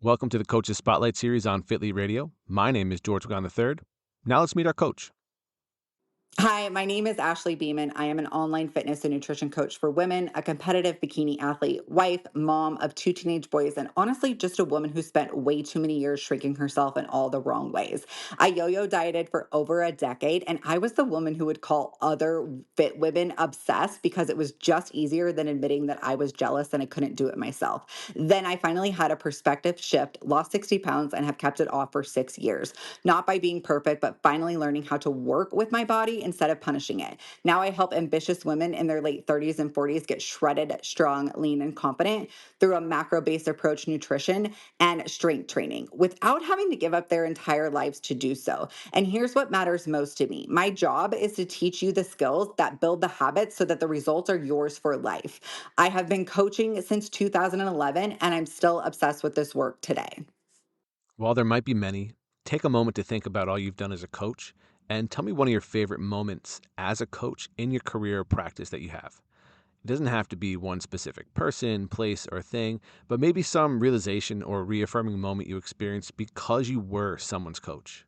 Welcome to the Coaches Spotlight series on Fitlete Radio. My name is George Wagon III. Now let's meet our coach. Hi, my name is Ashley Beeman. I am an online fitness and nutrition coach for women, a competitive bikini athlete, wife, mom of two teenage boys, and honestly, just a woman who spent way too many years shrinking herself in all the wrong ways. I yo yo dieted for over a decade, and I was the woman who would call other fit women obsessed because it was just easier than admitting that I was jealous and I couldn't do it myself. Then I finally had a perspective shift, lost 60 pounds, and have kept it off for 6 years. Not by being perfect, but finally learning how to work with my body instead of punishing it. Now I help ambitious women in their late 30s and 40s get shredded, strong, lean, and confident through a macro based approach, nutrition, and strength training without having to give up their entire lives to do so. And here's what matters most to me: my job is to teach you the skills that build the habits so that the results are yours for life. I have been coaching since 2011, and I'm still obsessed with this work today. While there might be many, take a moment to think about all you've done as a coach and tell me one of your favorite moments as a coach in your career or practice that you have. It doesn't have to be one specific person, place, or thing, but maybe some realization or reaffirming moment you experienced because you were someone's coach.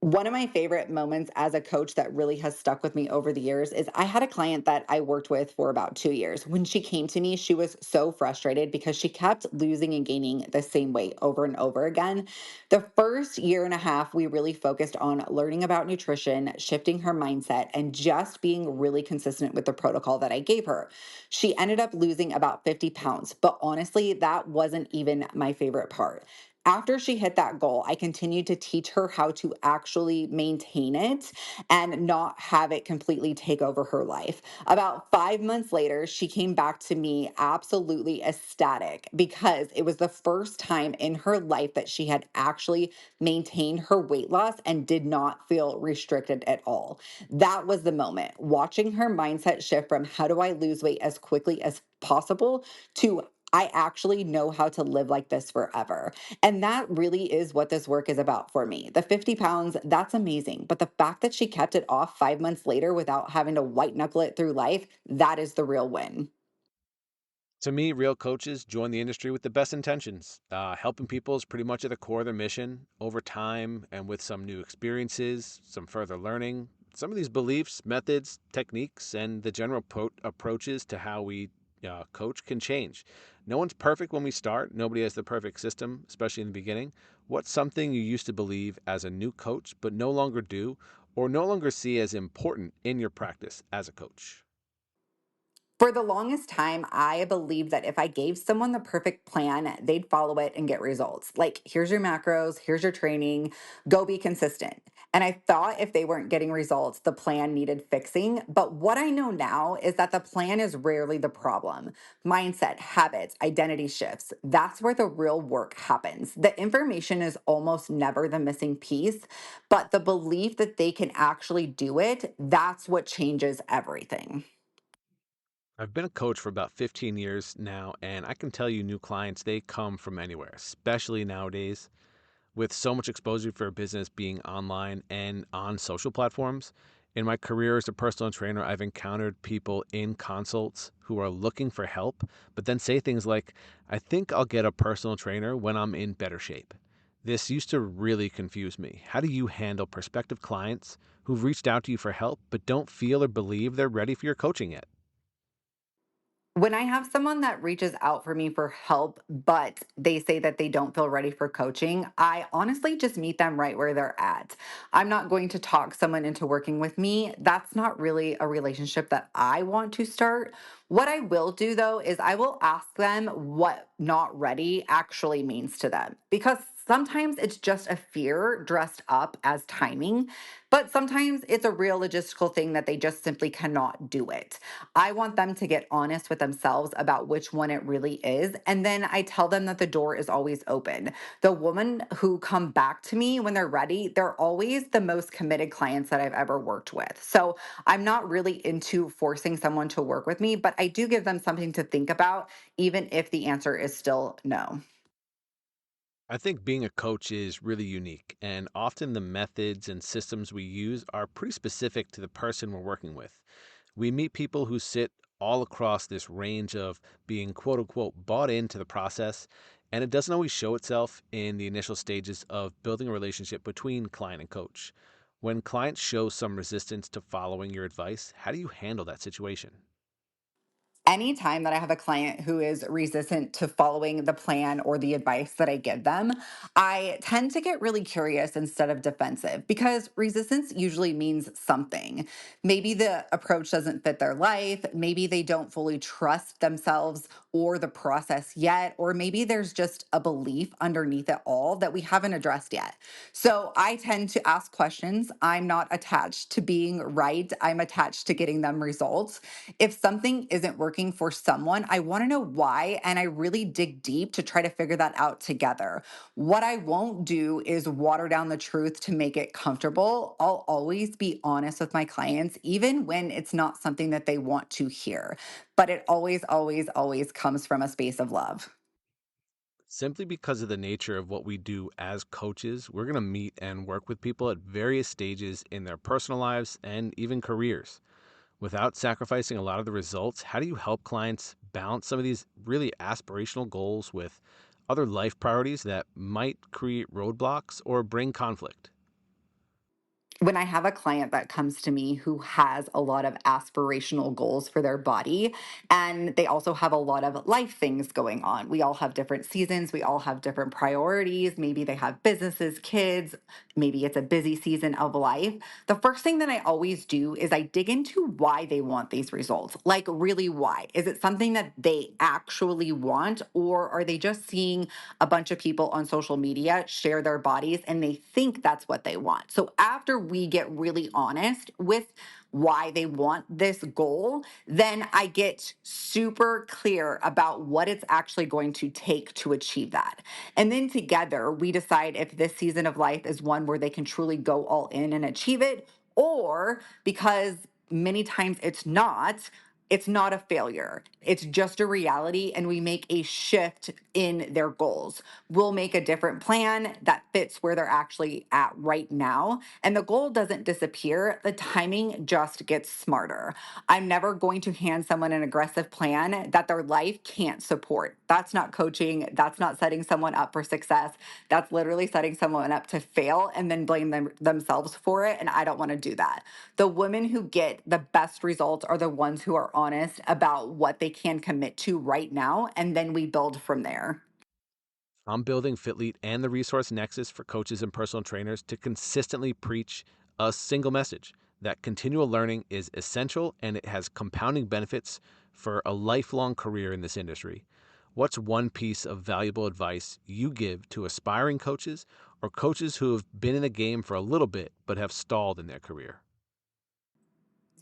One of my favorite moments as a coach that really has stuck with me over the years is I had a client that I worked with for about 2 years. When she came to me, she was so frustrated because she kept losing and gaining the same weight over and over again. The first year and a half, we really focused on learning about nutrition, shifting her mindset, and just being really consistent with the protocol that I gave her. She ended up losing about 50 pounds, but honestly, that wasn't even my favorite part. After she hit that goal, I continued to teach her how to actually maintain it and not have it completely take over her life. About 5 months later, she came back to me absolutely ecstatic because it was the first time in her life that she had actually maintained her weight loss and did not feel restricted at all. That was the moment. Watching her mindset shift from how do I lose weight as quickly as possible to I actually know how to live like this forever. And that really is what this work is about for me. The 50 pounds, that's amazing. But the fact that she kept it off 5 months later without having to white knuckle it through life, that is the real win. To me, real coaches join the industry with the best intentions. Helping people is pretty much at the core of their mission. Over time and with some new experiences, some further learning, some of these beliefs, methods, techniques, and the general approaches to how we coach can change. No one's perfect when we start. Nobody has the perfect system, especially in the beginning. What's something you used to believe as a new coach, but no longer do, or no longer see as important in your practice as a coach? For the longest time, I believed that if I gave someone the perfect plan, they'd follow it and get results. Like, here's your macros, here's your training, go be consistent. And I thought if they weren't getting results, the plan needed fixing. But what I know now is that the plan is rarely the problem. Mindset, habits, identity shifts, that's where the real work happens. The information is almost never the missing piece, but the belief that they can actually do it, that's what changes everything. I've been a coach for about 15 years now, and I can tell you new clients, they come from anywhere, especially nowadays with so much exposure for a business being online and on social platforms. In my career as a personal trainer, I've encountered people in consults who are looking for help, but then say things like, I think I'll get a personal trainer when I'm in better shape. This used to really confuse me. How do you handle prospective clients who've reached out to you for help, but don't feel or believe they're ready for your coaching yet? When I have someone that reaches out for me for help, but they say that they don't feel ready for coaching, I honestly just meet them right where they're at. I'm not going to talk someone into working with me. That's not really a relationship that I want to start. What I will do though is I will ask them what not ready actually means to them because sometimes it's just a fear dressed up as timing, but sometimes it's a real logistical thing that they just simply cannot do it. I want them to get honest with themselves about which one it really is. And then I tell them that the door is always open. The women who come back to me when they're ready, they're always the most committed clients that I've ever worked with. So I'm not really into forcing someone to work with me, but I do give them something to think about, even if the answer is still no. I think being a coach is really unique, and often the methods and systems we use are pretty specific to the person we're working with. We meet people who sit all across this range of being quote unquote bought into the process And it doesn't always show itself in the initial stages of building a relationship between client and coach. When clients show some resistance to following your advice, how do you handle that situation? Anytime that I have a client who is resistant to following the plan or the advice that I give them, I tend to get really curious instead of defensive because resistance usually means something. Maybe the approach doesn't fit their life, maybe they don't fully trust themselves or the process yet, or maybe there's just a belief underneath it all that we haven't addressed yet. So I tend to ask questions. I'm not attached to being right, I'm attached to getting them results. If something isn't working for someone, I want to know why. And I really dig deep to try to figure that out together. What I won't do is water down the truth to make it comfortable. I'll always be honest with my clients, even when it's not something that they want to hear. But it always, always, always comes from a space of love. Simply because of the nature of what we do as coaches, we're going to meet and work with people at various stages in their personal lives and even careers. Without sacrificing a lot of the results, how do you help clients balance some of these really aspirational goals with other life priorities that might create roadblocks or bring conflict? When I have a client that comes to me who has a lot of aspirational goals for their body, and they also have a lot of life things going on. We all have different seasons, we all have different priorities. Maybe they have businesses, kids, maybe it's a busy season of life. The first thing that I always do is I dig into why they want these results. Like, really, why? Is it something that they actually want, or are they just seeing a bunch of people on social media share their bodies and they think that's what they want? So after we get really honest with why they want this goal, then I get super clear about what it's actually going to take to achieve that. And then together we decide if this season of life is one where they can truly go all in and achieve it, or because many times it's not a failure. It's just a reality, and we make a shift in their goals. We'll make a different plan that fits where they're actually at right now. And the goal doesn't disappear, the timing just gets smarter. I'm never going to hand someone an aggressive plan that their life can't support. That's not coaching. That's not setting someone up for success. That's literally setting someone up to fail and then blame themselves for it. And I don't want to do that. The women who get the best results are the ones who are honest about what they can commit to right now, and then we build from there. I'm building Fitlete and the resource nexus for coaches and personal trainers to consistently preach a single message that continual learning is essential and it has compounding benefits for a lifelong career in this industry. What's one piece of valuable advice you give to aspiring coaches or coaches who have been in the game for a little bit but have stalled in their career?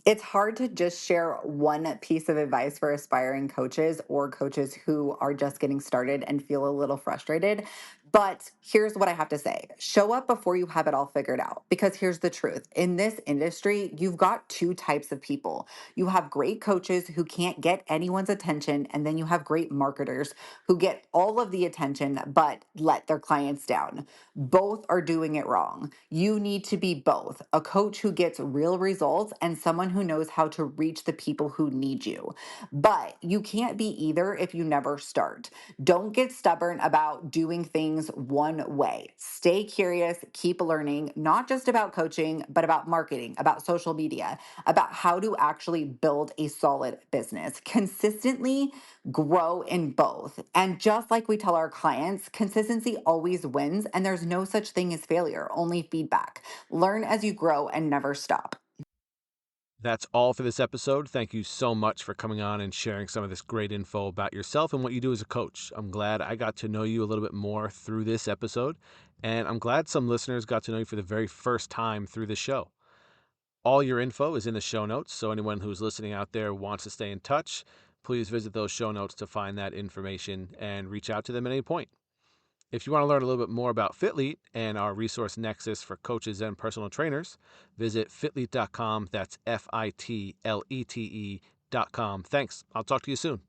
It's hard to just share one piece of advice for aspiring coaches or coaches who are just getting started and feel a little frustrated. But here's what I have to say: show up before you have it all figured out. Because here's the truth: in this industry, you've got two types of people. You have great coaches who can't get anyone's attention, and then you have great marketers who get all of the attention but let their clients down. Both are doing it wrong. You need to be both: a coach who gets real results and someone who knows how to reach the people who need you. But you can't be either if you never start. Don't get stubborn about doing things one way. Stay curious, keep learning, not just about coaching, but about marketing, about social media, about how to actually build a solid business. Consistently grow in both. And just like we tell our clients, consistency always wins, and there's no such thing as failure, only feedback. Learn as you grow and never stop. That's all for this episode. Thank you so much for coming on and sharing some of this great info about yourself and what you do as a coach. I'm glad I got to know you a little bit more through this episode, and I'm glad some listeners got to know you for the very first time through this show. All your info is in the show notes, so anyone who's listening out there wants to stay in touch, please visit those show notes to find that information and reach out to them at any point. If you want to learn a little bit more about Fitlete and our resource nexus for coaches and personal trainers, visit fitlete.com. That's Fitlete.com. Thanks. I'll talk to you soon.